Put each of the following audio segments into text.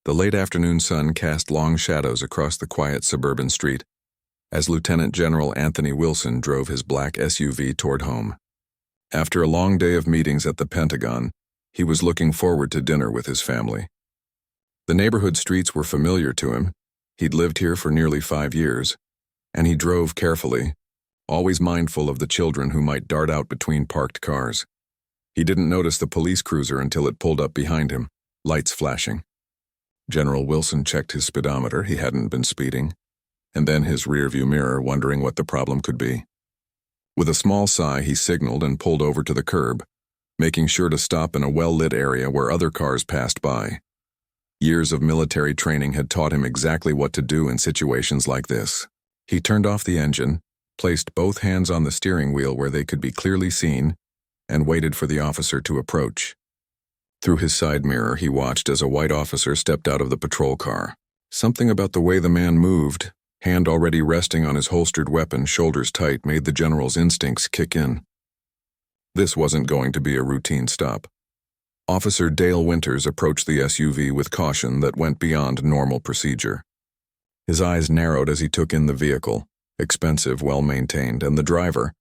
The late afternoon sun cast long shadows across the quiet suburban street as Lieutenant General Anthony Wilson drove his black SUV toward home. After a long day of meetings at the Pentagon, he was looking forward to dinner with his family. The neighborhood streets were familiar to him. He'd lived here for nearly 5 years, and he drove carefully, always mindful of the children who might dart out between parked cars. He didn't notice the police cruiser until it pulled up behind him, lights flashing. General Wilson checked his speedometer, he hadn't been speeding, and then his rearview mirror, wondering what the problem could be. With a small sigh, he signaled and pulled over to the curb, making sure to stop in a well-lit area where other cars passed by. Years of military training had taught him exactly what to do in situations like this. He turned off the engine, placed both hands on the steering wheel where they could be clearly seen, and waited for the officer to approach. Through his side mirror, he watched as a white officer stepped out of the patrol car. Something about the way the man moved, hand already resting on his holstered weapon, shoulders tight, made the general's instincts kick in. This wasn't going to be a routine stop. Officer Dale Winters approached the SUV with caution that went beyond normal procedure. His eyes narrowed as he took in the vehicle, expensive, well-maintained, and the driver,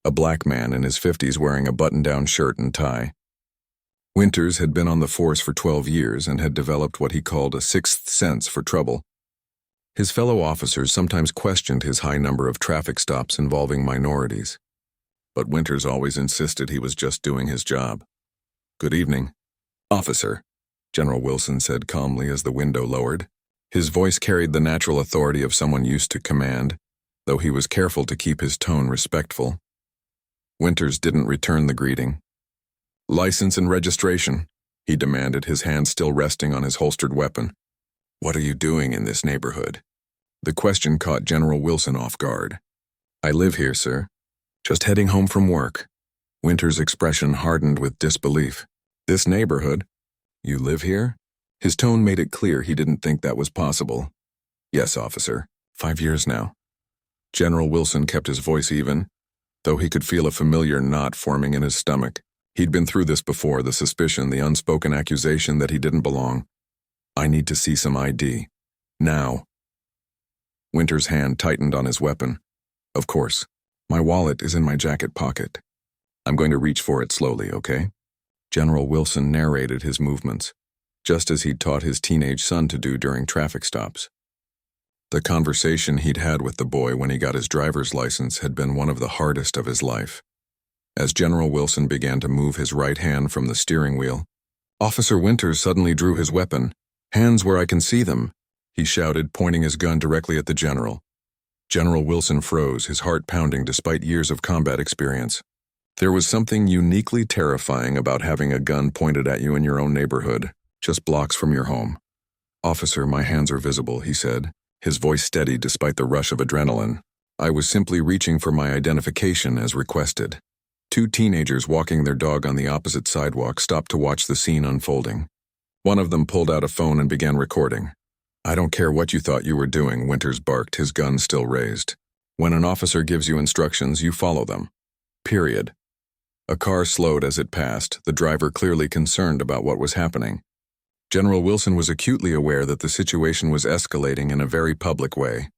a black man in his 50s wearing a button-down shirt and tie. Winters had been on the force for 12 years and had developed what he called a sixth sense for trouble. His fellow officers sometimes questioned his high number of traffic stops involving minorities, but Winters always insisted he was just doing his job. "Good evening, officer," General Wilson said calmly as the window lowered. His voice carried the natural authority of someone used to command, though he was careful to keep his tone respectful. Winters didn't return the greeting. "License and registration," he demanded, his hand still resting on his holstered weapon. "What are you doing in this neighborhood?" The question caught General Wilson off guard. "I live here, sir. Just heading home from work." Winters' expression hardened with disbelief. "This neighborhood? You live here?" His tone made it clear he didn't think that was possible. "Yes, officer. 5 years now." General Wilson kept his voice even, though he could feel a familiar knot forming in his stomach. He'd been through this before, the suspicion, the unspoken accusation that he didn't belong. "I need to see some ID. Now." Winters' hand tightened on his weapon. "Of course. My wallet is in my jacket pocket. I'm going to reach for it slowly, okay?" General Wilson narrated his movements, just as he'd taught his teenage son to do during traffic stops. The conversation he'd had with the boy when he got his driver's license had been one of the hardest of his life. As General Wilson began to move his right hand from the steering wheel, Officer Winters suddenly drew his weapon. "Hands where I can see them," he shouted, pointing his gun directly at the general. General Wilson froze, his heart pounding despite years of combat experience. There was something uniquely terrifying about having a gun pointed at you in your own neighborhood, just blocks from your home. "Officer, my hands are visible," he said, his voice steady despite the rush of adrenaline. "I was simply reaching for my identification as requested." 2 teenagers walking their dog on the opposite sidewalk stopped to watch the scene unfolding. One of them pulled out a phone and began recording. "I don't care what you thought you were doing," Winters barked, his gun still raised. "When an officer gives you instructions, you follow them. Period." A car slowed as it passed, the driver clearly concerned about what was happening. General Wilson was acutely aware that the situation was escalating in a very public way.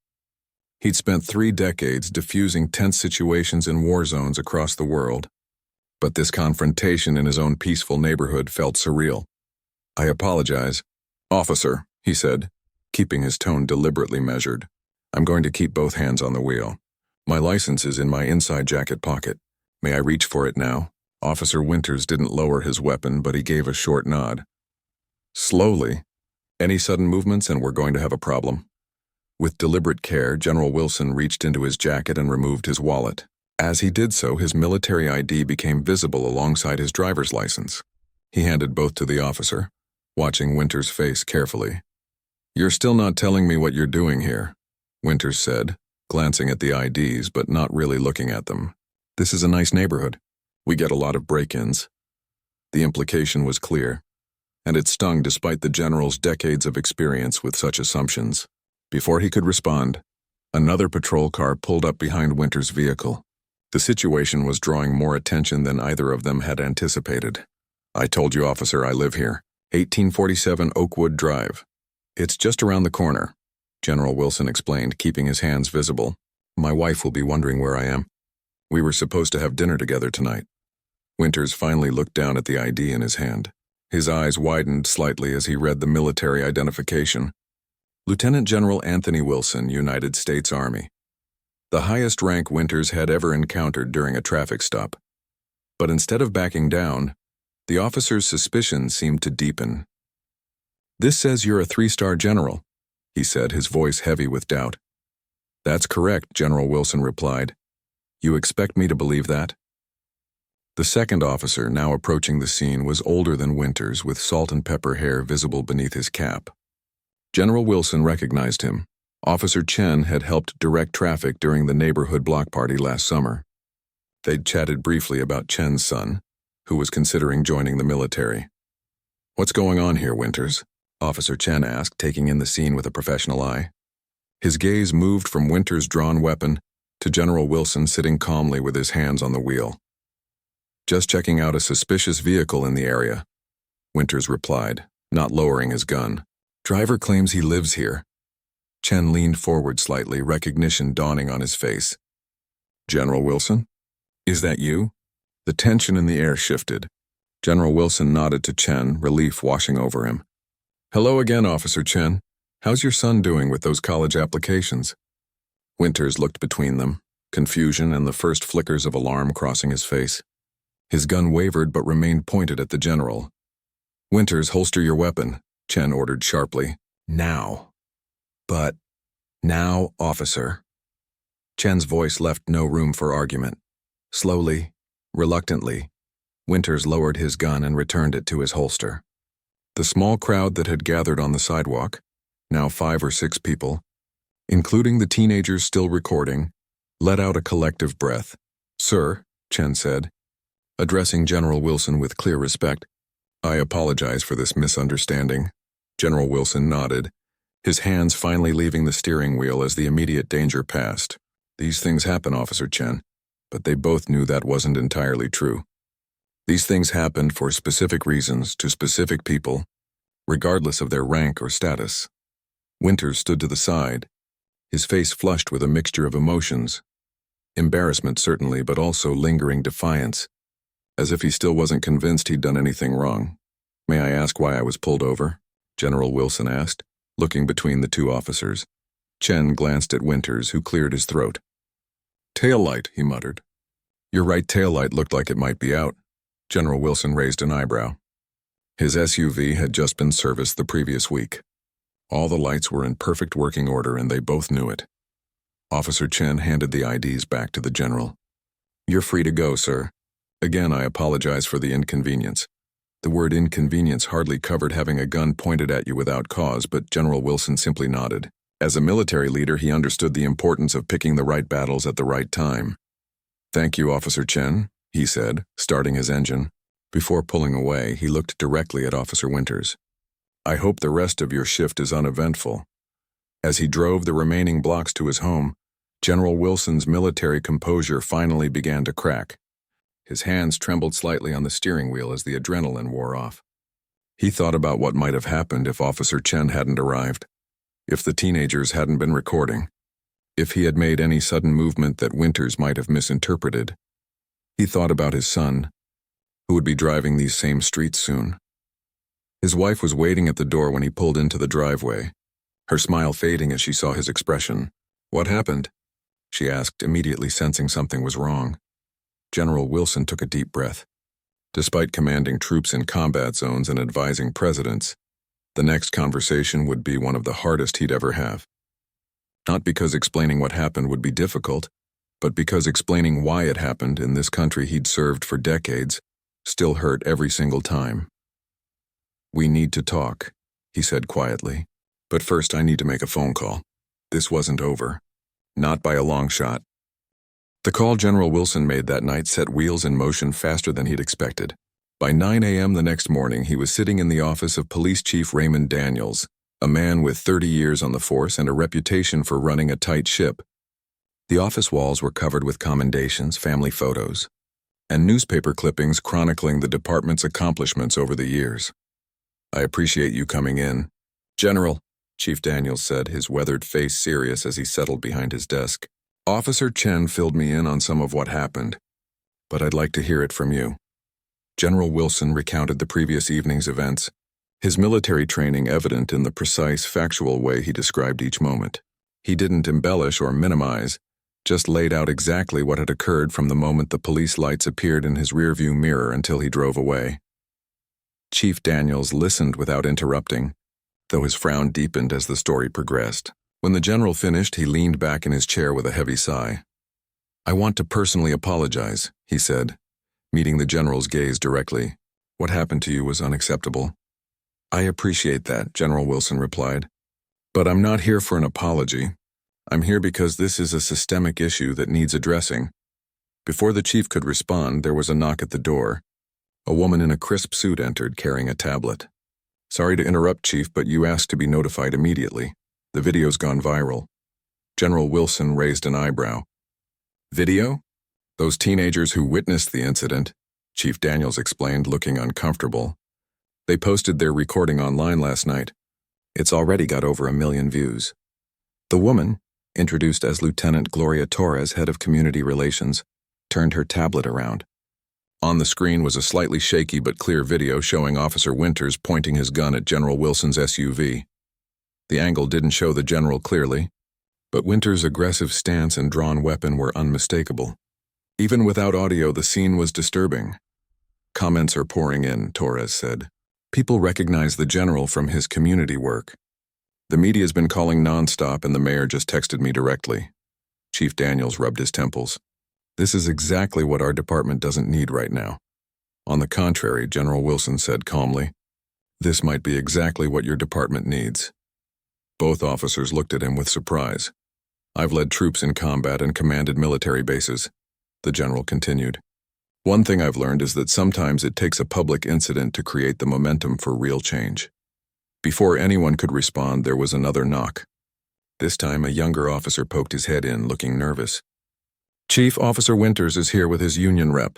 He'd spent 3 decades diffusing tense situations in war zones across the world, but this confrontation in his own peaceful neighborhood felt surreal. "I apologize, officer," he said, keeping his tone deliberately measured. "I'm going to keep both hands on the wheel. My license is in my inside jacket pocket. May I reach for it now?" Officer Winters didn't lower his weapon, but he gave a short nod. "Slowly. Any sudden movements and we're going to have a problem." With deliberate care, General Wilson reached into his jacket and removed his wallet. As he did so, his military ID became visible alongside his driver's license. He handed both to the officer, watching Winters' face carefully. "You're still not telling me what you're doing here," Winters said, glancing at the IDs but not really looking at them. "This is a nice neighborhood. We get a lot of break-ins." The implication was clear, and it stung despite the general's decades of experience with such assumptions. Before he could respond, another patrol car pulled up behind Winters' vehicle. The situation was drawing more attention than either of them had anticipated. "I told you, officer, I live here. 1847 Oakwood Drive." It's just around the corner, General Wilson explained, keeping his hands visible. My wife will be wondering where I am. We were supposed to have dinner together tonight. Winters finally looked down at the ID in his hand. His eyes widened slightly as he read the military identification. Lieutenant General Anthony Wilson, United States Army. The highest rank Winters had ever encountered during a traffic stop. But instead of backing down, the officer's suspicions seemed to deepen. This says you're a 3-star general, he said, his voice heavy with doubt. That's correct, General Wilson replied. You expect me to believe that? The second officer, now approaching the scene, was older than Winters, with salt and pepper hair visible beneath his cap. General Wilson recognized him. Officer Chen had helped direct traffic during the neighborhood block party last summer. They'd chatted briefly about Chen's son, who was considering joining the military. What's going on here, Winters? Officer Chen asked, taking in the scene with a professional eye. His gaze moved from Winters' drawn weapon to General Wilson sitting calmly with his hands on the wheel. Just checking out a suspicious vehicle in the area, Winters replied, not lowering his gun. Driver claims he lives here. Chen leaned forward slightly, recognition dawning on his face. General Wilson? Is that you? The tension in the air shifted. General Wilson nodded to Chen, relief washing over him. Hello again, Officer Chen. How's your son doing with those college applications? Winters looked between them, confusion and the first flickers of alarm crossing his face. His gun wavered but remained pointed at the general. Winters, holster your weapon, Chen ordered sharply. Now. But, now, officer. Chen's voice left no room for argument. Slowly, reluctantly, Winters lowered his gun and returned it to his holster. The small crowd that had gathered on the sidewalk, now 5 or 6 people, including the teenagers still recording, let out a collective breath. Sir, Chen said, addressing General Wilson with clear respect, I apologize for this misunderstanding. General Wilson nodded, his hands finally leaving the steering wheel as the immediate danger passed. These things happen, Officer Chen, but they both knew that wasn't entirely true. These things happened for specific reasons to specific people, regardless of their rank or status. Winters stood to the side, his face flushed with a mixture of emotions. Embarrassment, certainly, but also lingering defiance, as if he still wasn't convinced he'd done anything wrong. May I ask why I was pulled over? General Wilson asked, looking between the two officers. Chen glanced at Winters, who cleared his throat. Tail light, he muttered. Your right tail light looked like it might be out. General Wilson raised an eyebrow. His SUV had just been serviced the previous week. All the lights were in perfect working order, and they both knew it. Officer Chen handed the IDs back to the general. You're free to go, sir. Again, I apologize for the inconvenience. The word inconvenience hardly covered having a gun pointed at you without cause, but General Wilson simply nodded. As a military leader, he understood the importance of picking the right battles at the right time. Thank you, Officer Chen, he said, starting his engine. Before pulling away, he looked directly at Officer Winters. I hope the rest of your shift is uneventful. As he drove the remaining blocks to his home, General Wilson's military composure finally began to crack. His hands trembled slightly on the steering wheel as the adrenaline wore off. He thought about what might have happened if Officer Chen hadn't arrived, if the teenagers hadn't been recording, if he had made any sudden movement that Winters might have misinterpreted. He thought about his son, who would be driving these same streets soon. His wife was waiting at the door when he pulled into the driveway, her smile fading as she saw his expression. What happened? She asked, immediately sensing something was wrong. General Wilson took a deep breath. Despite commanding troops in combat zones and advising presidents, the next conversation would be one of the hardest he'd ever have. Not because explaining what happened would be difficult, but because explaining why it happened in this country he'd served for decades still hurt every single time. We need to talk, he said quietly. But first I need to make a phone call. This wasn't over. Not by a long shot. The call General Wilson made that night set wheels in motion faster than he'd expected. By 9 a.m. the next morning, he was sitting in the office of Police Chief Raymond Daniels, a man with 30 years on the force and a reputation for running a tight ship. The office walls were covered with commendations, family photos, and newspaper clippings chronicling the department's accomplishments over the years. I appreciate you coming in. General, Chief Daniels said, his weathered face serious as he settled behind his desk. Officer Chen filled me in on some of what happened, but I'd like to hear it from you. General Wilson recounted the previous evening's events, his military training evident in the precise, factual way he described each moment. He didn't embellish or minimize, just laid out exactly what had occurred from the moment the police lights appeared in his rearview mirror until he drove away. Chief Daniels listened without interrupting, though his frown deepened as the story progressed. When the general finished, he leaned back in his chair with a heavy sigh. I want to personally apologize, he said, meeting the general's gaze directly. What happened to you was unacceptable. I appreciate that, General Wilson replied. But I'm not here for an apology. I'm here because this is a systemic issue that needs addressing. Before the chief could respond, there was a knock at the door. A woman in a crisp suit entered, carrying a tablet. Sorry to interrupt, Chief, but you asked to be notified immediately. The video's gone viral. General Wilson raised an eyebrow. Video? Those teenagers who witnessed the incident, Chief Daniels explained, looking uncomfortable. They posted their recording online last night. It's already got over 1 million views. The woman, introduced as Lieutenant Gloria Torres, head of community relations, turned her tablet around. On the screen was a slightly shaky but clear video showing Officer Winters pointing his gun at General Wilson's SUV. The angle didn't show the general clearly, but Winters' aggressive stance and drawn weapon were unmistakable. Even without audio, the scene was disturbing. Comments are pouring in, Torres said. People recognize the general from his community work. The media's been calling nonstop, and the mayor just texted me directly. Chief Daniels rubbed his temples. This is exactly what our department doesn't need right now. On the contrary, General Wilson said calmly, this might be exactly what your department needs. Both officers looked at him with surprise. I've led troops in combat and commanded military bases, the general continued. One thing I've learned is that sometimes it takes a public incident to create the momentum for real change. Before anyone could respond, there was another knock. This time, a younger officer poked his head in, looking nervous. Chief, Officer Winters is here with his union rep.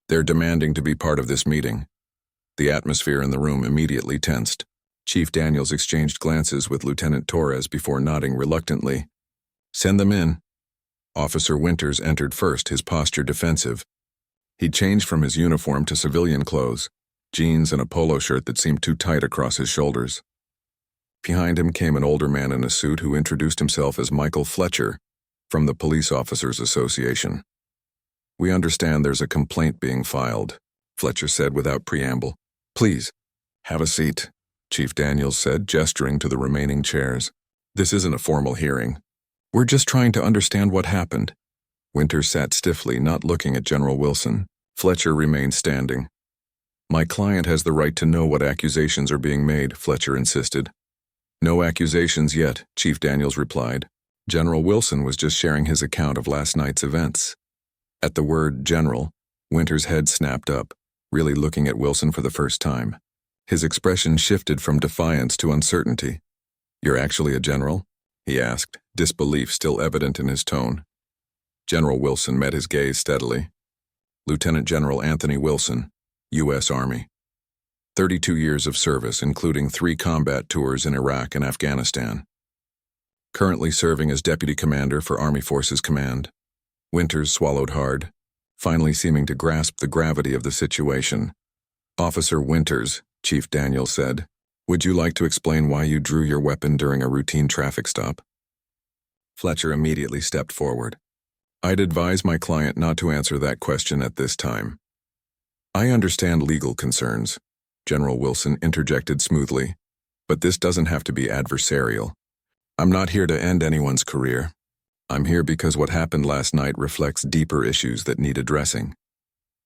They're demanding to be part of this meeting. The atmosphere in the room immediately tensed. Chief Daniels exchanged glances with Lieutenant Torres before nodding reluctantly. Send them in. Officer Winters entered first, his posture defensive. He'd changed from his uniform to civilian clothes, jeans and a polo shirt that seemed too tight across his shoulders. Behind him came an older man in a suit who introduced himself as Michael Fletcher, from the Police Officers Association. We understand there's a complaint being filed, Fletcher said without preamble. Please, have a seat, Chief Daniels said, gesturing to the remaining chairs. This isn't a formal hearing. We're just trying to understand what happened. Winters sat stiffly, not looking at General Wilson. Fletcher remained standing. My client has the right to know what accusations are being made, Fletcher insisted. No accusations yet, Chief Daniels replied. General Wilson was just sharing his account of last night's events. At the word general, Winters' head snapped up, really looking at Wilson for the first time. His expression shifted from defiance to uncertainty. You're actually a general? He asked, disbelief still evident in his tone. General Wilson met his gaze steadily. Lieutenant General Anthony Wilson, U.S. Army. 32 years of service, including 3 combat tours in Iraq and Afghanistan. Currently serving as Deputy Commander for Army Forces Command. Winters swallowed hard, finally seeming to grasp the gravity of the situation. Officer Winters, Chief Daniels said, would you like to explain why you drew your weapon during a routine traffic stop? Fletcher immediately stepped forward. I'd advise my client not to answer that question at this time. I understand legal concerns, General Wilson interjected smoothly, but this doesn't have to be adversarial. I'm not here to end anyone's career. I'm here because what happened last night reflects deeper issues that need addressing.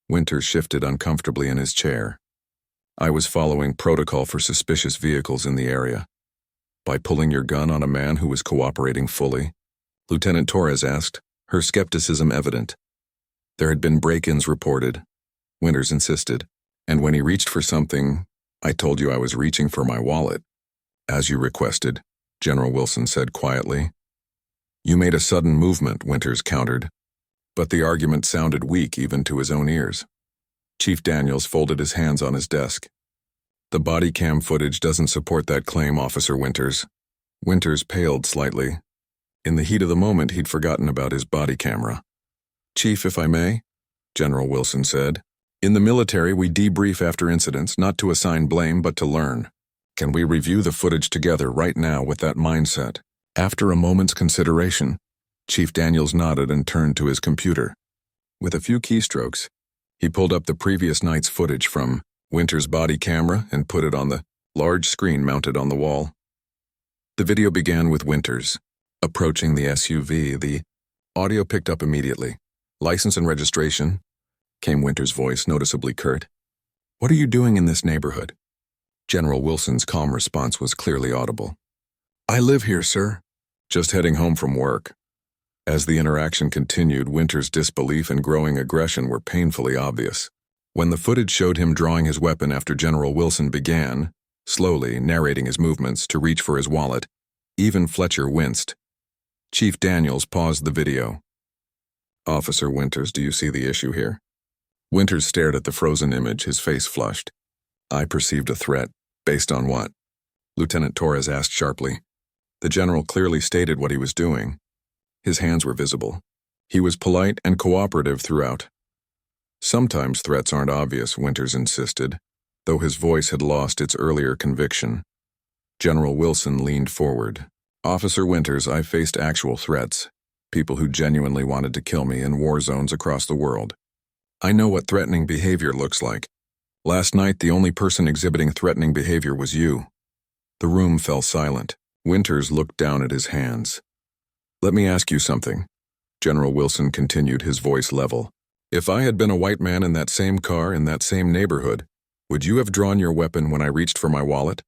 Winters shifted uncomfortably in his chair. I was following protocol for suspicious vehicles in the area. By pulling your gun on a man who was cooperating fully? Lieutenant Torres asked, her skepticism evident. There had been break-ins reported, Winters insisted, and when he reached for something, I told you I was reaching for my wallet. As you requested, General Wilson said quietly. You made a sudden movement, Winters countered, but the argument sounded weak even to his own ears. Chief Daniels folded his hands on his desk. The body cam footage doesn't support that claim, Officer Winters. Winters paled slightly. In the heat of the moment, he'd forgotten about his body camera. "Chief, if I may," General Wilson said. "In the military, we debrief after incidents, not to assign blame, but to learn. Can we review the footage together right now with that mindset?" After a moment's consideration, Chief Daniels nodded and turned to his computer. With a few keystrokes, he pulled up the previous night's footage from Winters' body camera and put it on the large screen mounted on the wall. The video began with Winters approaching the SUV. The audio picked up immediately. "License and registration," came Winters' voice, noticeably curt. "What are you doing in this neighborhood?" General Wilson's calm response was clearly audible. "I live here, sir. Just heading home from work." As the interaction continued, Winters' disbelief and growing aggression were painfully obvious. When the footage showed him drawing his weapon after General Wilson began, slowly narrating his movements to reach for his wallet, even Fletcher winced. Chief Daniels paused the video. "Officer Winters, do you see the issue here?" Winters stared at the frozen image, his face flushed. "I perceived a threat. Based on what?" Lieutenant Torres asked sharply. The general clearly stated what he was doing. His hands were visible. He was polite and cooperative throughout. "Sometimes threats aren't obvious," Winters insisted, though his voice had lost its earlier conviction. General Wilson leaned forward. "Officer Winters, I faced actual threats. People who genuinely wanted to kill me in war zones across the world. I know what threatening behavior looks like. Last night, the only person exhibiting threatening behavior was you." The room fell silent. Winters looked down at his hands. "Let me ask you something," General Wilson continued, his voice level. "If I had been a white man in that same car in that same neighborhood, would you have drawn your weapon when I reached for my wallet?"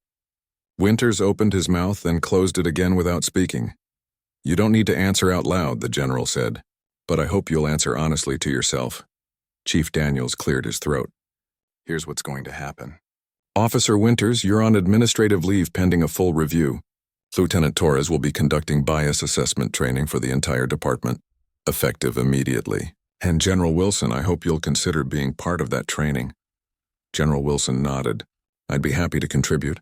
Winters opened his mouth, then closed it again without speaking. "You don't need to answer out loud," the general said, "but I hope you'll answer honestly to yourself." Chief Daniels cleared his throat. "Here's what's going to happen. Officer Winters, you're on administrative leave pending a full review. Lieutenant Torres will be conducting bias assessment training for the entire department, effective immediately. And General Wilson, I hope you'll consider being part of that training." General Wilson nodded. "I'd be happy to contribute,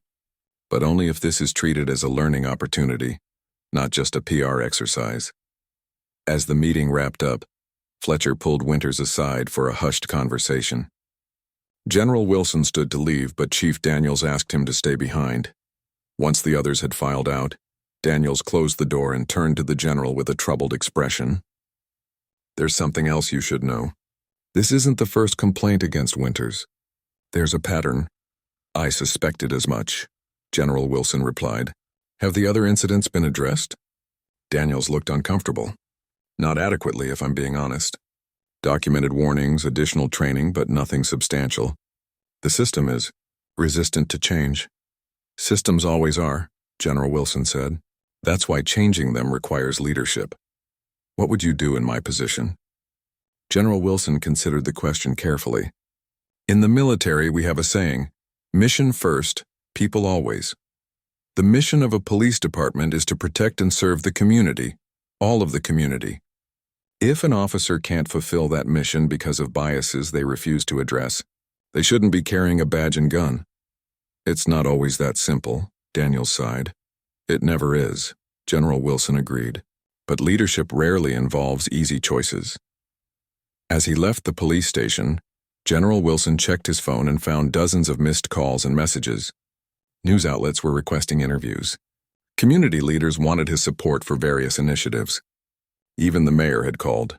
but only if this is treated as a learning opportunity, not just a PR exercise." As the meeting wrapped up, Fletcher pulled Winters aside for a hushed conversation. General Wilson stood to leave, but Chief Daniels asked him to stay behind. Once the others had filed out, Daniels closed the door and turned to the general with a troubled expression. "There's something else you should know. This isn't the first complaint against Winters. There's a pattern." "I suspected as much," General Wilson replied. "Have the other incidents been addressed?" Daniels looked uncomfortable. "Not adequately, if I'm being honest. Documented warnings, additional training, but nothing substantial. The system is resistant to change." "Systems always are," General Wilson said. "That's why changing them requires leadership. What would you do in my position?" General Wilson considered the question carefully. "In the military, we have a saying, mission first, people always. The mission of a police department is to protect and serve the community, all of the community. If an officer can't fulfill that mission because of biases they refuse to address, they shouldn't be carrying a badge and gun." "It's not always that simple," Daniels sighed. "It never is," General Wilson agreed. "But leadership rarely involves easy choices." As he left the police station, General Wilson checked his phone and found dozens of missed calls and messages. News outlets were requesting interviews. Community leaders wanted his support for various initiatives. Even the mayor had called.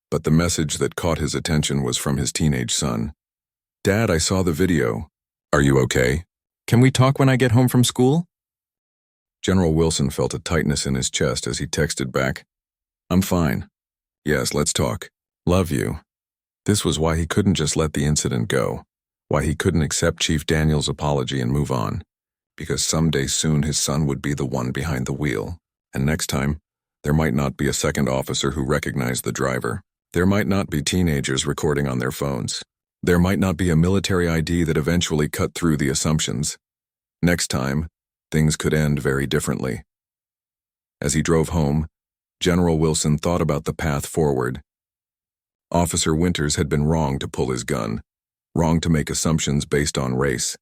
But the message that caught his attention was from his teenage son. "Dad, I saw the video. Are you okay? Can we talk when I get home from school?" General Wilson felt a tightness in his chest as he texted back, "I'm fine. Yes, let's talk. Love you." This was why he couldn't just let the incident go, why he couldn't accept Chief Daniels' apology and move on, because someday soon his son would be the one behind the wheel, and next time, there might not be a second officer who recognized the driver. There might not be teenagers recording on their phones. There might not be a military ID that eventually cut through the assumptions. Next time, things could end very differently. As he drove home, General Wilson thought about the path forward. Officer Winters had been wrong to pull his gun, wrong to make assumptions based on race.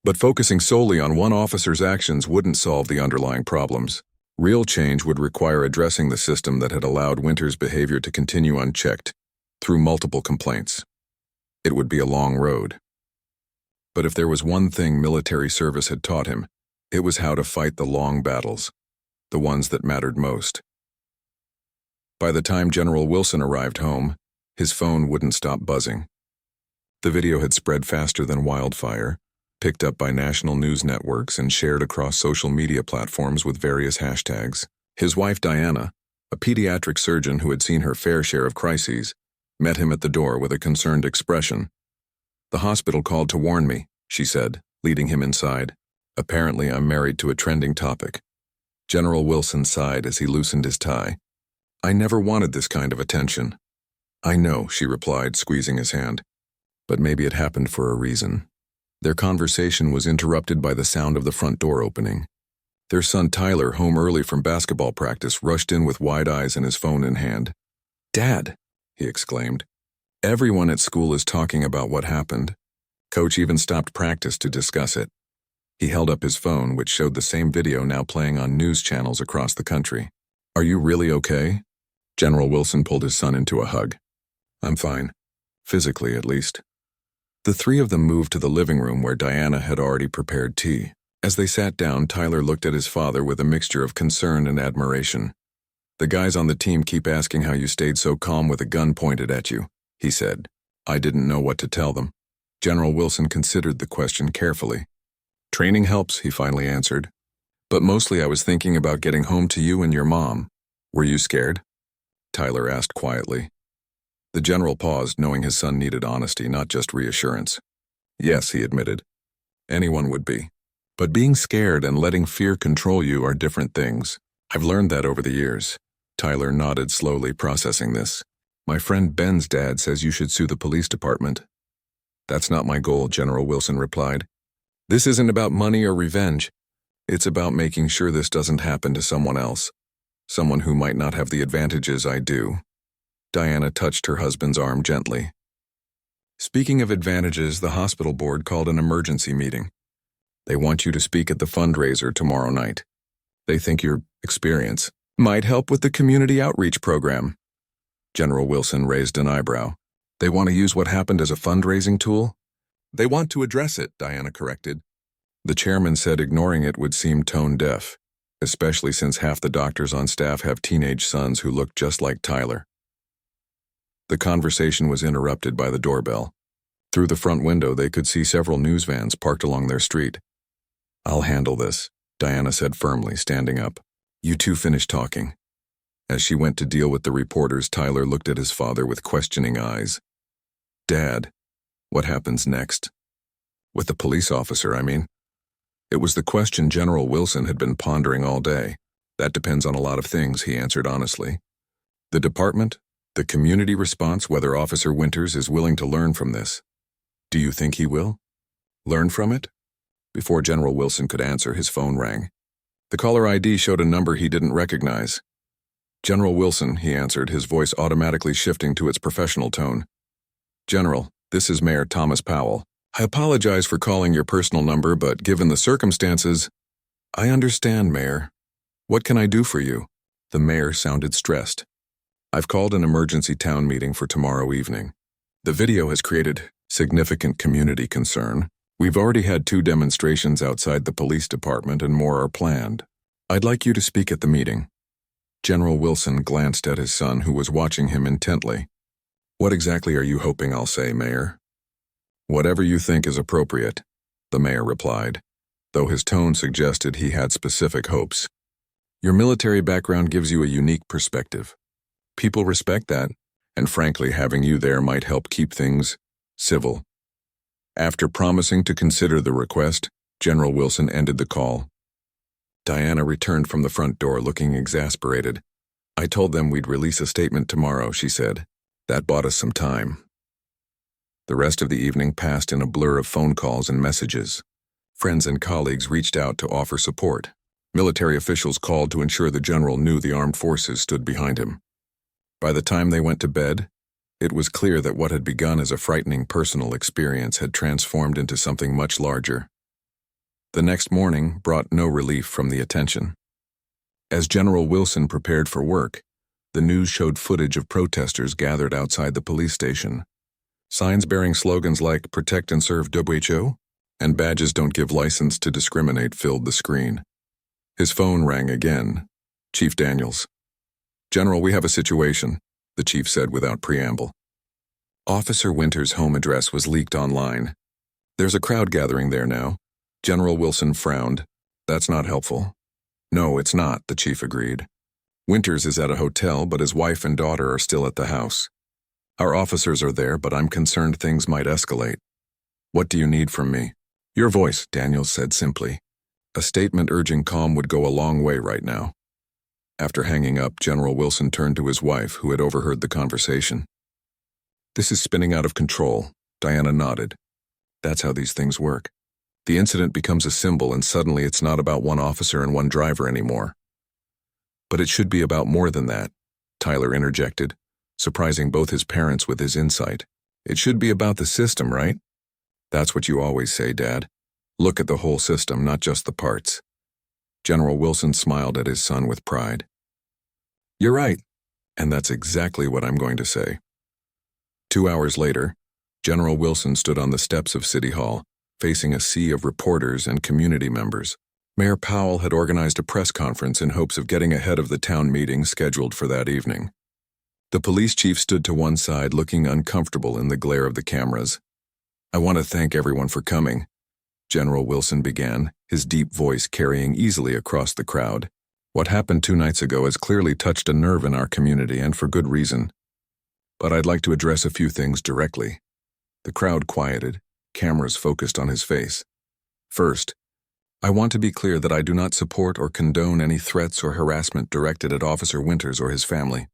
But focusing solely on one officer's actions wouldn't solve the underlying problems. Real change would require addressing the system that had allowed Winter's behavior to continue unchecked through multiple complaints. It would be a long road. But if there was one thing military service had taught him, it was how to fight the long battles, the ones that mattered most. By the time General Wilson arrived home, his phone wouldn't stop buzzing. The video had spread faster than wildfire, picked up by national news networks and shared across social media platforms with various hashtags. His wife Diana, a pediatric surgeon who had seen her fair share of crises, met him at the door with a concerned expression. "The hospital called to warn me," she said, leading him inside. "Apparently I'm married to a trending topic." General Wilson sighed as he loosened his tie. "I never wanted this kind of attention." "I know," she replied, squeezing his hand. "But maybe it happened for a reason." Their conversation was interrupted by the sound of the front door opening. Their son Tyler, home early from basketball practice, rushed in with wide eyes and his phone in hand. "Dad," he exclaimed. "Everyone at school is talking about what happened. Coach even stopped practice to discuss it." He held up his phone, which showed the same video now playing on news channels across the country. "Are you really okay?" General Wilson pulled his son into a hug. "I'm fine. Physically, at least." The three of them moved to the living room where Diana had already prepared tea. As they sat down, Tyler looked at his father with a mixture of concern and admiration. "The guys on the team keep asking how you stayed so calm with a gun pointed at you," he said. "I didn't know what to tell them." General Wilson considered the question carefully. "Training helps," he finally answered. "But mostly I was thinking about getting home to you and your mom. Were you scared?" Tyler asked quietly. The general paused, knowing his son needed honesty, not just reassurance. "Yes," he admitted. "Anyone would be. But being scared and letting fear control you are different things. I've learned that over the years." Tyler nodded slowly, processing this. "My friend Ben's dad says you should sue the police department." "That's not my goal," General Wilson replied. "This isn't about money or revenge. It's about making sure this doesn't happen to someone else. Someone who might not have the advantages I do." Diana touched her husband's arm gently. "Speaking of advantages, the hospital board called an emergency meeting. They want you to speak at the fundraiser tomorrow night. They think your experience might help with the community outreach program." General Wilson raised an eyebrow. "They want to use what happened as a fundraising tool?" "They want to address it," Diana corrected. The chairman said ignoring it would seem tone-deaf, especially since half the doctors on staff have teenage sons who look just like Tyler. The conversation was interrupted by the doorbell. Through the front window, they could see several news vans parked along their street. "I'll handle this," Diana said firmly, standing up. "You two finish talking." As she went to deal with the reporters, Tyler looked at his father with questioning eyes. "Dad, what happens next?" "With the police officer, I mean." It was the question General Wilson had been pondering all day. "That depends on a lot of things," he answered honestly. "The department, the community response, whether Officer Winters is willing to learn from this." "Do you think he will? Learn from it?" Before General Wilson could answer, his phone rang. The caller ID showed a number he didn't recognize. "General Wilson," he answered, his voice automatically shifting to its professional tone. "General, this is Mayor Thomas Powell. I apologize for calling your personal number, but given the circumstances—" "I understand, Mayor. What can I do for you?" The mayor sounded stressed. "I've called an emergency town meeting for tomorrow evening. The video has created significant community concern. We've already had 2 demonstrations outside the police department and more are planned. I'd like you to speak at the meeting." General Wilson glanced at his son, who was watching him intently. "What exactly are you hoping I'll say, Mayor?" "Whatever you think is appropriate," the mayor replied, though his tone suggested he had specific hopes. "Your military background gives you a unique perspective. People respect that, and frankly, having you there might help keep things civil." After promising to consider the request, General Wilson ended the call. Diana returned from the front door looking exasperated. "I told them we'd release a statement tomorrow," she said. "That bought us some time." The rest of the evening passed in a blur of phone calls and messages. Friends and colleagues reached out to offer support. Military officials called to ensure the general knew the armed forces stood behind him. By the time they went to bed, it was clear that what had begun as a frightening personal experience had transformed into something much larger. The next morning brought no relief from the attention. As General Wilson prepared for work, the news showed footage of protesters gathered outside the police station. Signs bearing slogans like "Protect and Serve WHO" and "Badges don't give license to discriminate" filled the screen. His phone rang again. Chief Daniels. "General, we have a situation," the chief said without preamble. Officer Winter's home address was leaked online. "There's a crowd gathering there now." General Wilson frowned. "That's not helpful." "No, it's not," the chief agreed. "Winters is at a hotel, but his wife and daughter are still at the house. Our officers are there, but I'm concerned things might escalate." "What do you need from me?" "Your voice," Daniels said simply. A statement urging calm would go a long way right now. After hanging up, General Wilson turned to his wife, who had overheard the conversation. "This is spinning out of control," Diana nodded. "That's how these things work. The incident becomes a symbol, and suddenly it's not about one officer and one driver anymore." "But it should be about more than that," Tyler interjected, surprising both his parents with his insight. "It should be about the system, right?" "That's what you always say, Dad. Look at the whole system, not just the parts." General Wilson smiled at his son with pride. "You're right, and that's exactly what I'm going to say." 2 hours later, General Wilson stood on the steps of City Hall, facing a sea of reporters and community members. Mayor Powell had organized a press conference in hopes of getting ahead of the town meeting scheduled for that evening. The police chief stood to one side, looking uncomfortable in the glare of the cameras. "I want to thank everyone for coming," General Wilson began, his deep voice carrying easily across the crowd. "What happened 2 nights ago has clearly touched a nerve in our community, and for good reason. But I'd like to address a few things directly." The crowd quieted, cameras focused on his face. "First, I want to be clear that I do not support or condone any threats or harassment directed at Officer Winters or his family.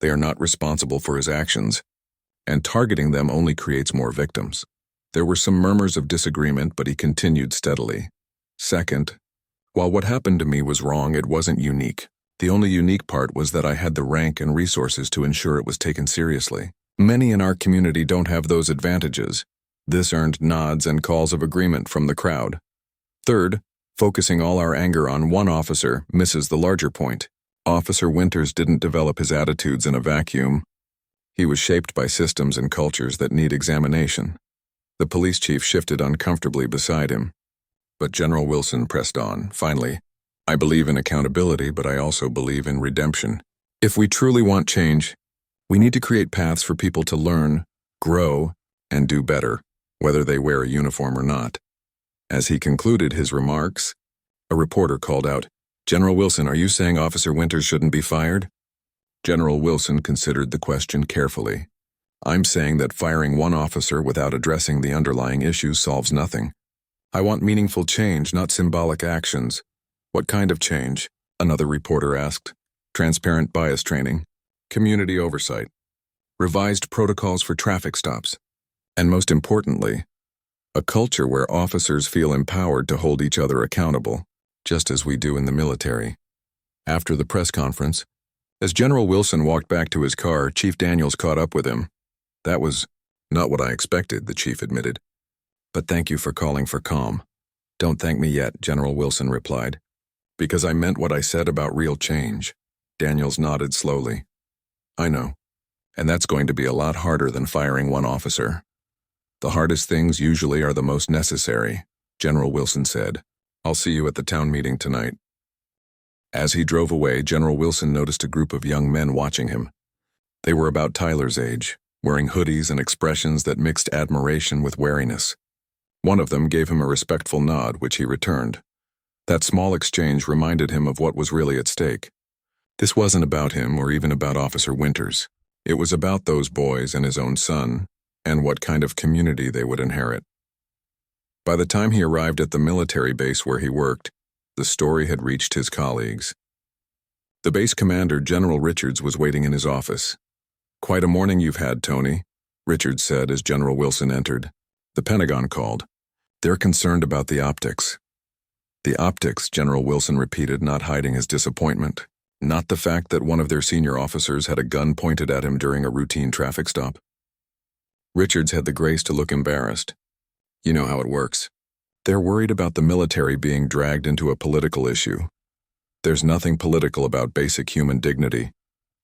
They are not responsible for his actions, and targeting them only creates more victims." There were some murmurs of disagreement, but he continued steadily. "Second, while what happened to me was wrong, it wasn't unique. The only unique part was that I had the rank and resources to ensure it was taken seriously. Many in our community don't have those advantages." This earned nods and calls of agreement from the crowd. "Third, focusing all our anger on one officer misses the larger point. Officer Winters didn't develop his attitudes in a vacuum. He was shaped by systems and cultures that need examination." The police chief shifted uncomfortably beside him. But General Wilson pressed on. "Finally, I believe in accountability, but I also believe in redemption. If we truly want change, we need to create paths for people to learn, grow, and do better, whether they wear a uniform or not." As he concluded his remarks, a reporter called out, "General Wilson, are you saying Officer Winters shouldn't be fired?" General Wilson considered the question carefully. "I'm saying that firing one officer without addressing the underlying issues solves nothing. I want meaningful change, not symbolic actions." "What kind of change?" another reporter asked. "Transparent bias training, community oversight, revised protocols for traffic stops, and most importantly, a culture where officers feel empowered to hold each other accountable, just as we do in the military." After the press conference, as General Wilson walked back to his car, Chief Daniels caught up with him. "That was not what I expected," the chief admitted. "But thank you for calling for calm." "Don't thank me yet," General Wilson replied. "Because I meant what I said about real change." Daniels nodded slowly. "I know, and that's going to be a lot harder than firing one officer." "The hardest things usually are the most necessary," General Wilson said. "I'll see you at the town meeting tonight." As he drove away, General Wilson noticed a group of young men watching him. They were about Tyler's age, wearing hoodies and expressions that mixed admiration with wariness. One of them gave him a respectful nod, which he returned. That small exchange reminded him of what was really at stake. This wasn't about him or even about Officer Winters. It was about those boys and his own son, and what kind of community they would inherit. By the time he arrived at the military base where he worked, the story had reached his colleagues. The base commander, General Richards, was waiting in his office. "Quite a morning you've had, Tony," Richards said as General Wilson entered. "The Pentagon called. They're concerned about the optics." "The optics," General Wilson repeated, not hiding his disappointment. "Not the fact that one of their senior officers had a gun pointed at him during a routine traffic stop?" Richards had the grace to look embarrassed. "You know how it works. They're worried about the military being dragged into a political issue. There's nothing political about basic human dignity,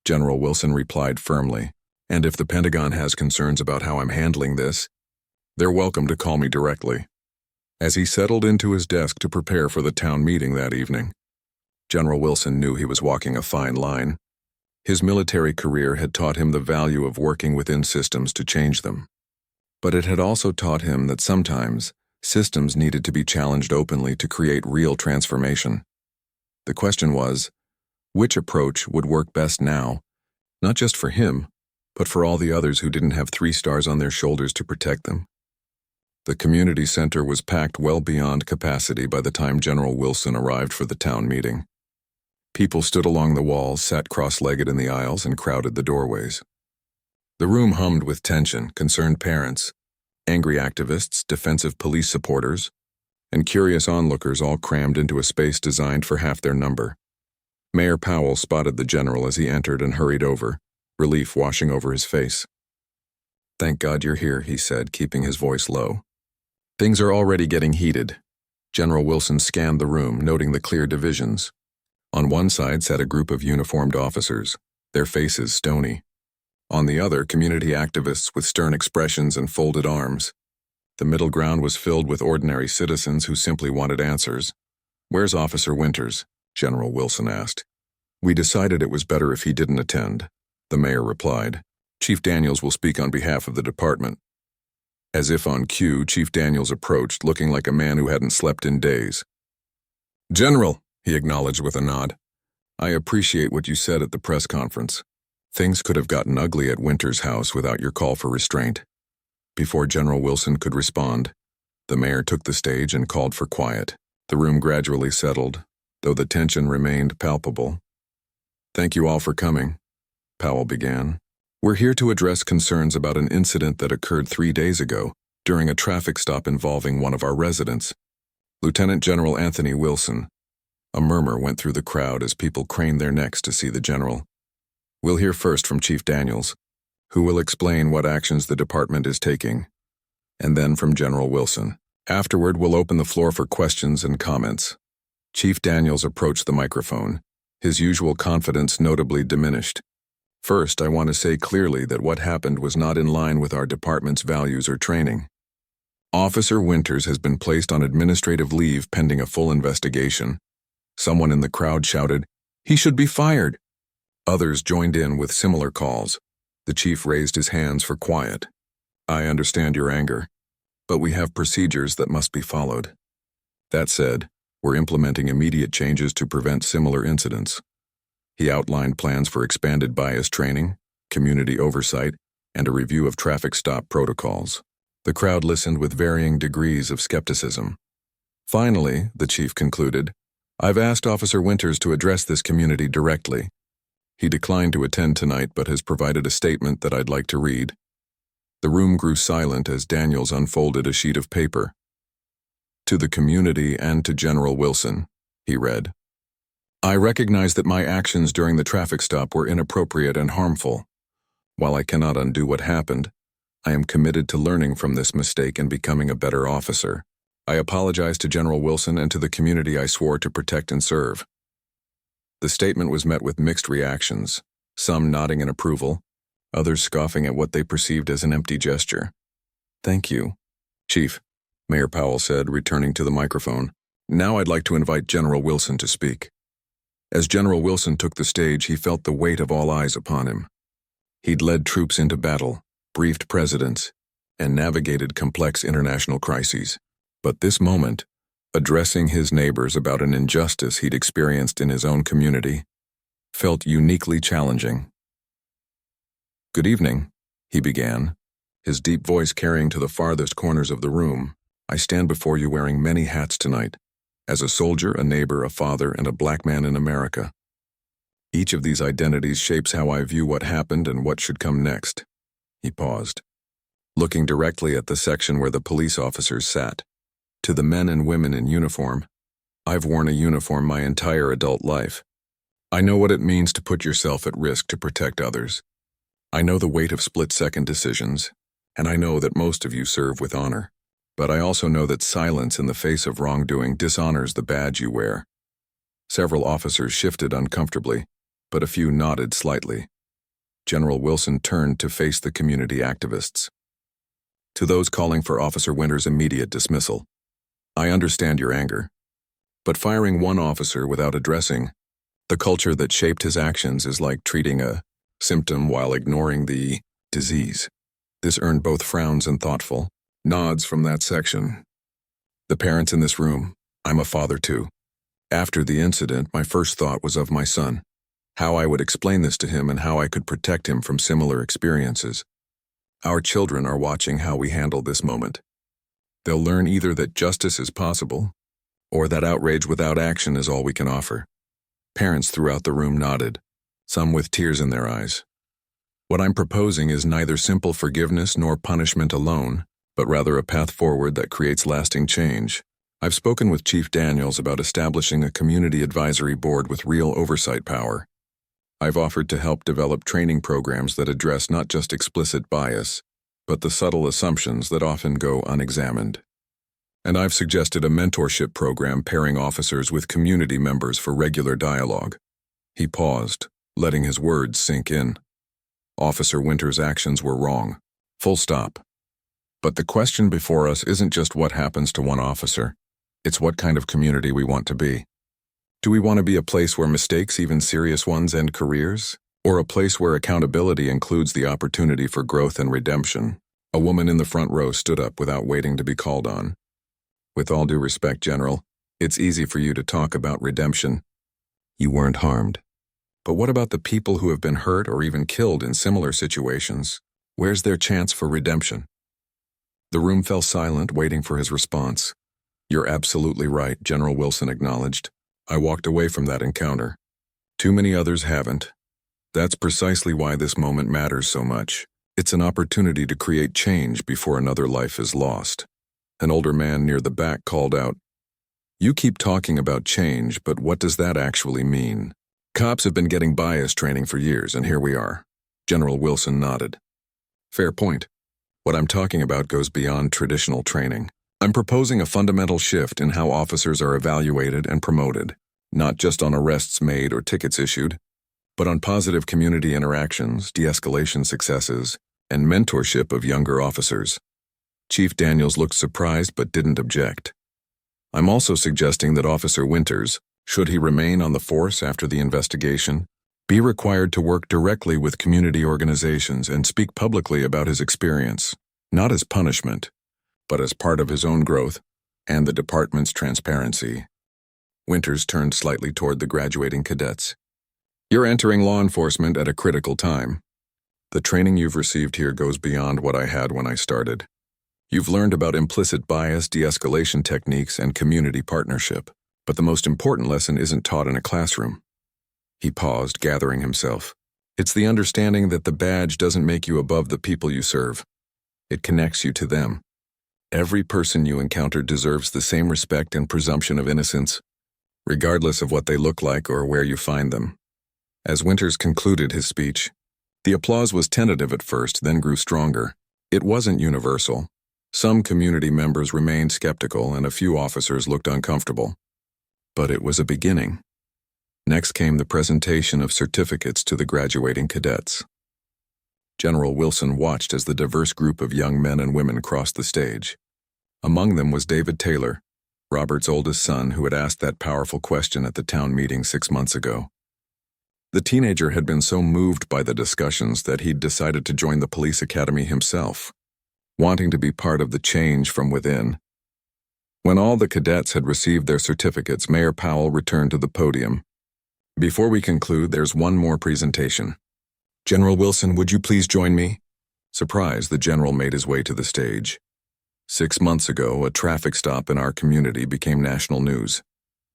General Wilson replied firmly. And if the Pentagon has concerns about how I'm handling this, they're welcome to call me directly. As he settled into his desk to prepare for the town meeting that evening, General Wilson knew he was walking a fine line. His military career had taught him the value of working within systems to change them. But it had also taught him that sometimes systems needed to be challenged openly to create real transformation. The question was, which approach would work best now, not just for him, but for all the others who didn't have 3 stars on their shoulders to protect them? The community center was packed well beyond capacity by the time General Wilson arrived for the town meeting. People stood along the walls, sat cross-legged in the aisles, and crowded the doorways. The room hummed with tension, concerned parents, angry activists, defensive police supporters, and curious onlookers all crammed into a space designed for half their number. Mayor Powell spotted the general as he entered and hurried over, relief washing over his face. "Thank God you're here," he said, keeping his voice low. Things are already getting heated. General Wilson scanned the room, noting the clear divisions. On one side sat a group of uniformed officers, their faces stony. On the other, community activists with stern expressions and folded arms. The middle ground was filled with ordinary citizens who simply wanted answers. "Where's Officer Winters?" General Wilson asked. "We decided it was better if he didn't attend," the mayor replied. "Chief Daniels will speak on behalf of the department." As if on cue, Chief Daniels approached, looking like a man who hadn't slept in days. "General," he acknowledged with a nod, "I appreciate what you said at the press conference. Things could have gotten ugly at Winter's house without your call for restraint." Before General Wilson could respond, the mayor took the stage and called for quiet. The room gradually settled, though the tension remained palpable. "Thank you all for coming," Powell began. "We're here to address concerns about an incident that occurred 3 days ago during a traffic stop involving one of our residents, Lieutenant General Anthony Wilson." A murmur went through the crowd as people craned their necks to see the general. "We'll hear first from Chief Daniels, who will explain what actions the department is taking, and then from General Wilson. Afterward, we'll open the floor for questions and comments." Chief Daniels approached the microphone, his usual confidence notably diminished. "First, I want to say clearly that what happened was not in line with our department's values or training. Officer Winters has been placed on administrative leave pending a full investigation." Someone in the crowd shouted, "He should be fired." Others joined in with similar calls. The chief raised his hands for quiet. "I understand your anger, but we have procedures that must be followed. That said, we're implementing immediate changes to prevent similar incidents." He outlined plans for expanded bias training, community oversight, and a review of traffic stop protocols. The crowd listened with varying degrees of skepticism. "Finally," the chief concluded, "I've asked Officer Winters to address this community directly. He declined to attend tonight but has provided a statement that I'd like to read." The room grew silent as Daniels unfolded a sheet of paper. "To the community and to General Wilson," he read. "I recognize that my actions during the traffic stop were inappropriate and harmful. While I cannot undo what happened, I am committed to learning from this mistake and becoming a better officer. I apologize to General Wilson and to the community I swore to protect and serve." The statement was met with mixed reactions, some nodding in approval, others scoffing at what they perceived as an empty gesture. "Thank you, Chief," Mayor Powell said, returning to the microphone. "Now I'd like to invite General Wilson to speak." As General Wilson took the stage, he felt the weight of all eyes upon him. He'd led troops into battle, briefed presidents, and navigated complex international crises. But this moment, addressing his neighbors about an injustice he'd experienced in his own community, felt uniquely challenging. "Good evening," he began, his deep voice carrying to the farthest corners of the room. "I stand before you wearing many hats tonight, as a soldier, a neighbor, a father, and a black man in America. Each of these identities shapes how I view what happened and what should come next." He paused, looking directly at the section where the police officers sat. "To the men and women in uniform, I've worn a uniform my entire adult life. I know what it means to put yourself at risk to protect others. I know the weight of split-second decisions, and I know that most of you serve with honor. But I also know that silence in the face of wrongdoing dishonors the badge you wear. Several officers shifted uncomfortably, but a few nodded slightly. General Wilson turned to face the community activists. To those calling for Officer Winter's immediate dismissal, I understand your anger. But firing one officer without addressing the culture that shaped his actions is like treating a symptom while ignoring the disease. This earned both frowns and thoughtful nods from that section. The parents in this room, I'm a father too. After the incident, my first thought was of my son, how I would explain this to him and how I could protect him from similar experiences. Our children are watching how we handle this moment. They'll learn either that justice is possible, or that outrage without action is all we can offer. Parents throughout the room nodded, some with tears in their eyes. What I'm proposing is neither simple forgiveness nor punishment alone, but rather a path forward that creates lasting change. I've spoken with Chief Daniels about establishing a community advisory board with real oversight power. I've offered to help develop training programs that address not just explicit bias, but the subtle assumptions that often go unexamined. And I've suggested a mentorship program pairing officers with community members for regular dialogue. He paused, letting his words sink in. Officer Winter's actions were wrong. Full stop. But the question before us isn't just what happens to one officer. It's what kind of community we want to be. Do we want to be a place where mistakes, even serious ones, end careers? Or a place where accountability includes the opportunity for growth and redemption? A woman in the front row stood up without waiting to be called on. With all due respect, General, it's easy for you to talk about redemption. You weren't harmed. But what about the people who have been hurt or even killed in similar situations? Where's their chance for redemption? The room fell silent, waiting for his response. You're absolutely right, General Wilson acknowledged. I walked away from that encounter. Too many others haven't. That's precisely why this moment matters so much. It's an opportunity to create change before another life is lost. An older man near the back called out, You keep talking about change, but what does that actually mean? Cops have been getting bias training for years, and here we are. General Wilson nodded. Fair point. What I'm talking about goes beyond traditional training. I'm proposing a fundamental shift in how officers are evaluated and promoted, not just on arrests made or tickets issued, but on positive community interactions, de-escalation successes, and mentorship of younger officers. Chief Daniels looked surprised but didn't object. I'm also suggesting that Officer Winters, should he remain on the force after the investigation, be required to work directly with community organizations and speak publicly about his experience, not as punishment, but as part of his own growth and the department's transparency. Winters turned slightly toward the graduating cadets. You're entering law enforcement at a critical time. The training you've received here goes beyond what I had when I started. You've learned about implicit bias, de-escalation techniques, and community partnership, but the most important lesson isn't taught in a classroom. He paused, gathering himself. It's the understanding that the badge doesn't make you above the people you serve. It connects you to them. Every person you encounter deserves the same respect and presumption of innocence, regardless of what they look like or where you find them. As Winters concluded his speech, the applause was tentative at first, then grew stronger. It wasn't universal. Some community members remained skeptical and a few officers looked uncomfortable. But it was a beginning. Next came the presentation of certificates to the graduating cadets. General Wilson watched as the diverse group of young men and women crossed the stage. Among them was David Taylor, Robert's oldest son, who had asked that powerful question at the town meeting 6 months ago. The teenager had been so moved by the discussions that he'd decided to join the police academy himself, wanting to be part of the change from within. When all the cadets had received their certificates, Mayor Powell returned to the podium. Before we conclude, there's one more presentation. General Wilson, would you please join me? Surprised, the general made his way to the stage. 6 months ago, a traffic stop in our community became national news,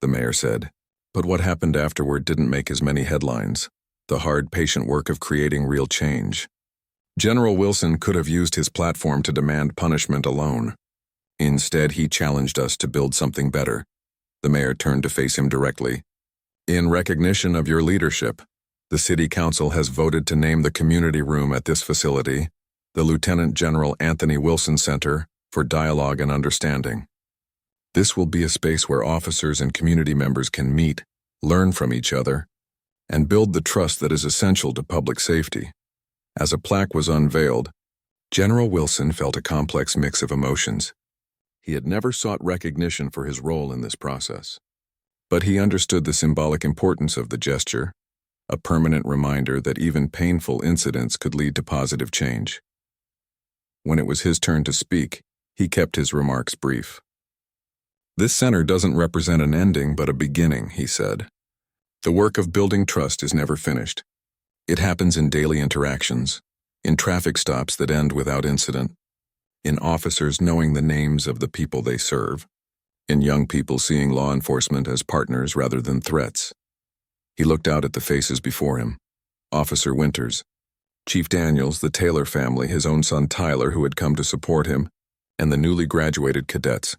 the mayor said. But what happened afterward didn't make as many headlines. The hard, patient work of creating real change. General Wilson could have used his platform to demand punishment alone. Instead, he challenged us to build something better. The mayor turned to face him directly. In recognition of your leadership, the City Council has voted to name the community room at this facility the Lieutenant General Anthony Wilson Center for Dialogue and Understanding. This will be a space where officers and community members can meet, learn from each other, and build the trust that is essential to public safety. As a plaque was unveiled, General Wilson felt a complex mix of emotions. He had never sought recognition for his role in this process, but he understood the symbolic importance of the gesture, a permanent reminder that even painful incidents could lead to positive change. When it was his turn to speak, he kept his remarks brief. "This center doesn't represent an ending but a beginning," he said. "The work of building trust is never finished. It happens in daily interactions, in traffic stops that end without incident, in officers knowing the names of the people they serve, in young people seeing law enforcement as partners rather than threats." He looked out at the faces before him. Officer Winters, Chief Daniels, the Taylor family, his own son Tyler, who had come to support him, and the newly graduated cadets.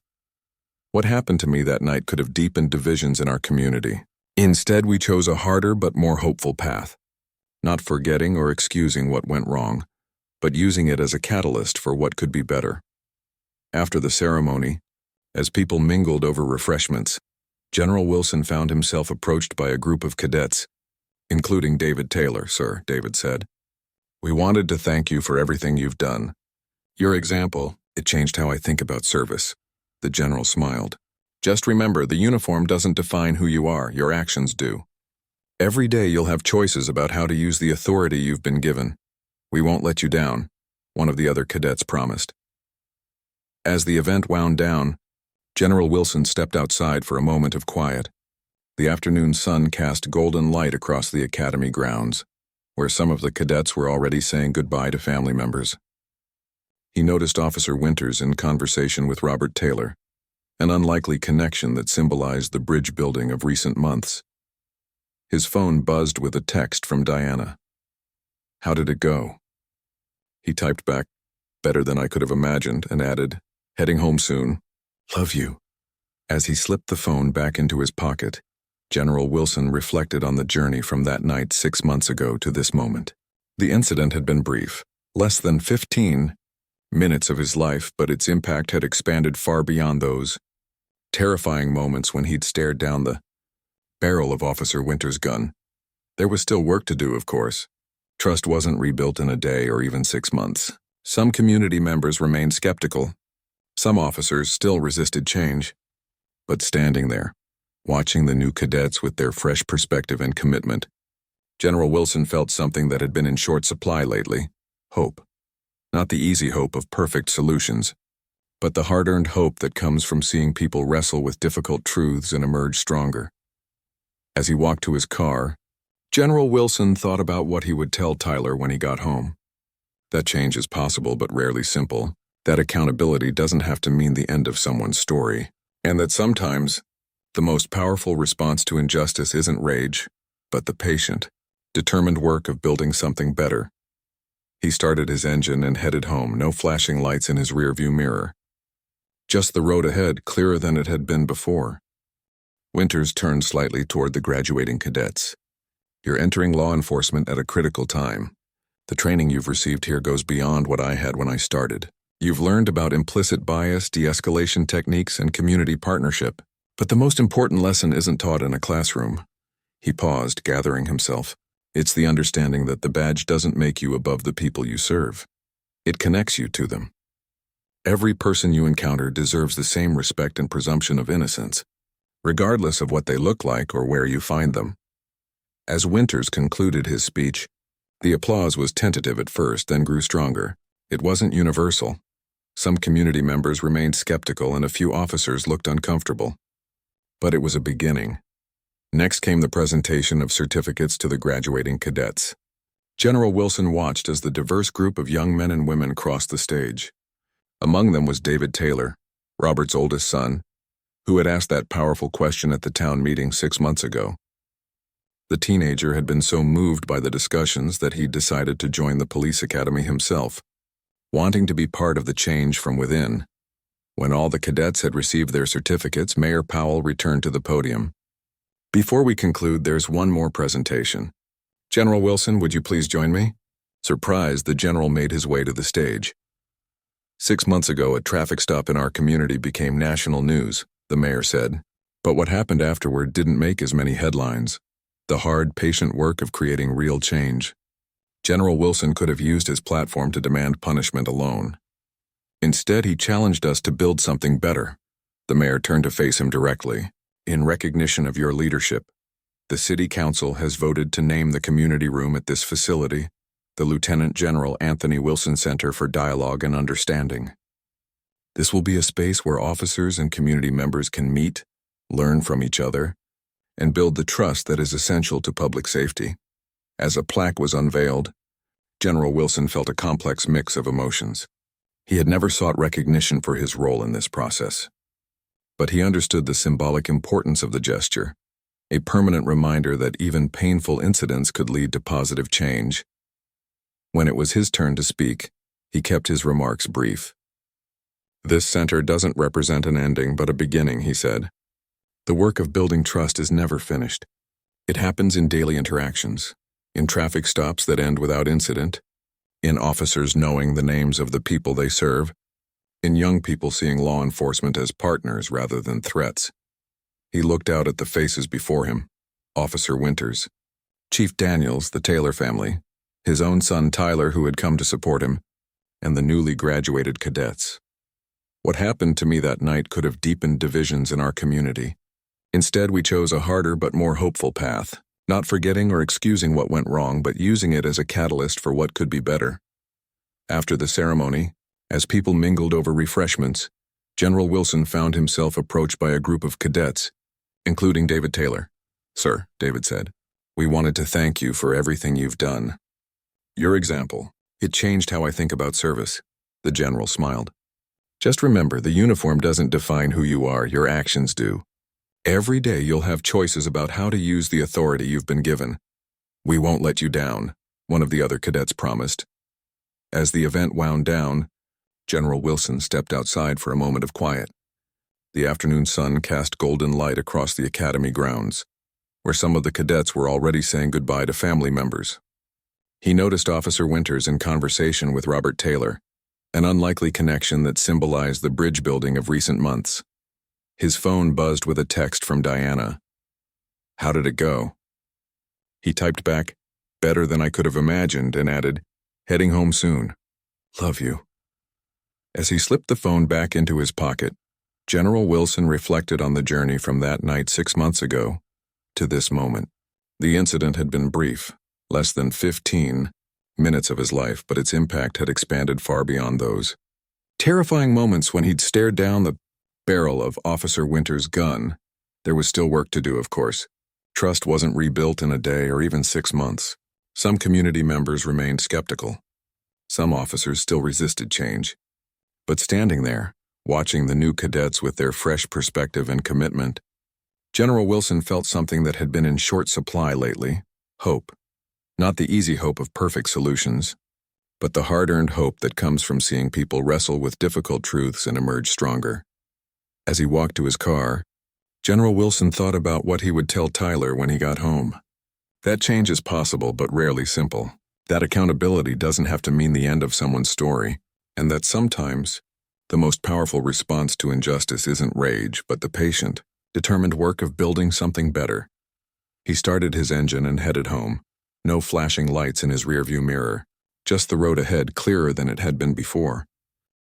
What happened to me that night could have deepened divisions in our community. Instead, we chose a harder but more hopeful path, not forgetting or excusing what went wrong, but using it as a catalyst for what could be better. After the ceremony, as people mingled over refreshments, General Wilson found himself approached by a group of cadets, including David Taylor. "Sir," David said, "we wanted to thank you for everything you've done. Your example, it changed how I think about service." The general smiled. "Just remember, the uniform doesn't define who you are, your actions do. Every day you'll have choices about how to use the authority you've been given. We won't let you down," one of the other cadets promised. As the event wound down, General Wilson stepped outside for a moment of quiet. The afternoon sun cast golden light across the academy grounds, where some of the cadets were already saying goodbye to family members. He noticed Officer Winters in conversation with Robert Taylor, an unlikely connection that symbolized the bridge building of recent months. His phone buzzed with a text from Diana. "How did it go?" He typed back, "Better than I could have imagined," and added, "Heading home soon. Love you." As he slipped the phone back into his pocket, General Wilson reflected on the journey from that night 6 months ago to this moment. The incident had been brief, less than 15 minutes of his life, but its impact had expanded far beyond those terrifying moments when he'd stared down the barrel of Officer Winters' gun. There was still work to do, of course. Trust wasn't rebuilt in a day or even 6 months. Some community members remained skeptical. Some officers still resisted change. But standing there, watching the new cadets with their fresh perspective and commitment, General Wilson felt something that had been in short supply lately: hope. Not the easy hope of perfect solutions, but the hard-earned hope that comes from seeing people wrestle with difficult truths and emerge stronger. As he walked to his car, General Wilson thought about what he would tell Tyler when he got home. That change is possible but rarely simple. That accountability doesn't have to mean the end of someone's story. And that sometimes, the most powerful response to injustice isn't rage, but the patient, determined work of building something better. He started his engine and headed home, no flashing lights in his rearview mirror. Just the road ahead, clearer than it had been before. Winters turned slightly toward the graduating cadets. "You're entering law enforcement at a critical time. The training you've received here goes beyond what I had when I started. You've learned about implicit bias, de-escalation techniques, and community partnership. But the most important lesson isn't taught in a classroom." He paused, gathering himself. "It's the understanding that the badge doesn't make you above the people you serve. It connects you to them. Every person you encounter deserves the same respect and presumption of innocence, regardless of what they look like or where you find them." As Winters concluded his speech, the applause was tentative at first, then grew stronger. It wasn't universal. Some community members remained skeptical and a few officers looked uncomfortable. But it was a beginning. Next came the presentation of certificates to the graduating cadets. General Wilson watched as the diverse group of young men and women crossed the stage. Among them was David Taylor, Robert's oldest son, who had asked that powerful question at the town meeting 6 months ago. The teenager had been so moved by the discussions that he decided to join the police academy himself, wanting to be part of the change from within. When all the cadets had received their certificates, Mayor Powell returned to the podium. "Before we conclude, there's one more presentation. General Wilson, would you please join me?" Surprised, the general made his way to the stage. 6 months ago, a traffic stop in our community became national news, the mayor said. But what happened afterward didn't make as many headlines. The hard, patient work of creating real change. General Wilson could have used his platform to demand punishment alone. Instead, he challenged us to build something better. The mayor turned to face him directly. In recognition of your leadership, the city council has voted to name the community room at this facility the Lieutenant General Anthony Wilson Center for Dialogue and Understanding. This will be a space where officers and community members can meet, learn from each other, and build the trust that is essential to public safety. As a plaque was unveiled, General Wilson felt a complex mix of emotions. He had never sought recognition for his role in this process. But he understood the symbolic importance of the gesture, a permanent reminder that even painful incidents could lead to positive change. When it was his turn to speak, he kept his remarks brief. This center doesn't represent an ending but a beginning, he said. The work of building trust is never finished. It happens in daily interactions, in traffic stops that end without incident, in officers knowing the names of the people they serve, in young people seeing law enforcement as partners rather than threats. He looked out at the faces before him, Officer Winters, Chief Daniels, the Taylor family, his own son Tyler who had come to support him, and the newly graduated cadets. What happened to me that night could have deepened divisions in our community. Instead, we chose a harder but more hopeful path, not forgetting or excusing what went wrong, but using it as a catalyst for what could be better. After the ceremony, as people mingled over refreshments, General Wilson found himself approached by a group of cadets, including David Taylor. "Sir," David said, "we wanted to thank you for everything you've done. Your example, it changed how I think about service." The general smiled. "Just remember, the uniform doesn't define who you are, your actions do. Every day you'll have choices about how to use the authority you've been given. We won't let you down," one of the other cadets promised. As the event wound down, General Wilson stepped outside for a moment of quiet. The afternoon sun cast golden light across the academy grounds, where some of the cadets were already saying goodbye to family members. He noticed Officer Winters in conversation with Robert Taylor, an unlikely connection that symbolized the bridge building of recent months. His phone buzzed with a text from Diana. "How did it go?" He typed back, "Better than I could have imagined," and added, "Heading home soon. Love you." As he slipped the phone back into his pocket, General Wilson reflected on the journey from that night 6 months ago to this moment. The incident had been brief, less than 15 minutes of his life, but its impact had expanded far beyond those terrifying moments when he'd stared down the barrel of Officer Winters' gun. There was still work to do, of course. Trust wasn't rebuilt in a day or even 6 months. Some community members remained skeptical. Some officers still resisted change. But standing there, watching the new cadets with their fresh perspective and commitment, General Wilson felt something that had been in short supply lately: hope. Not the easy hope of perfect solutions, but the hard-earned hope that comes from seeing people wrestle with difficult truths and emerge stronger. As he walked to his car, General Wilson thought about what he would tell Tyler when he got home. That change is possible, but rarely simple. That accountability doesn't have to mean the end of someone's story, and that sometimes the most powerful response to injustice isn't rage, but the patient, determined work of building something better. He started his engine and headed home. No flashing lights in his rearview mirror, just the road ahead clearer than it had been before.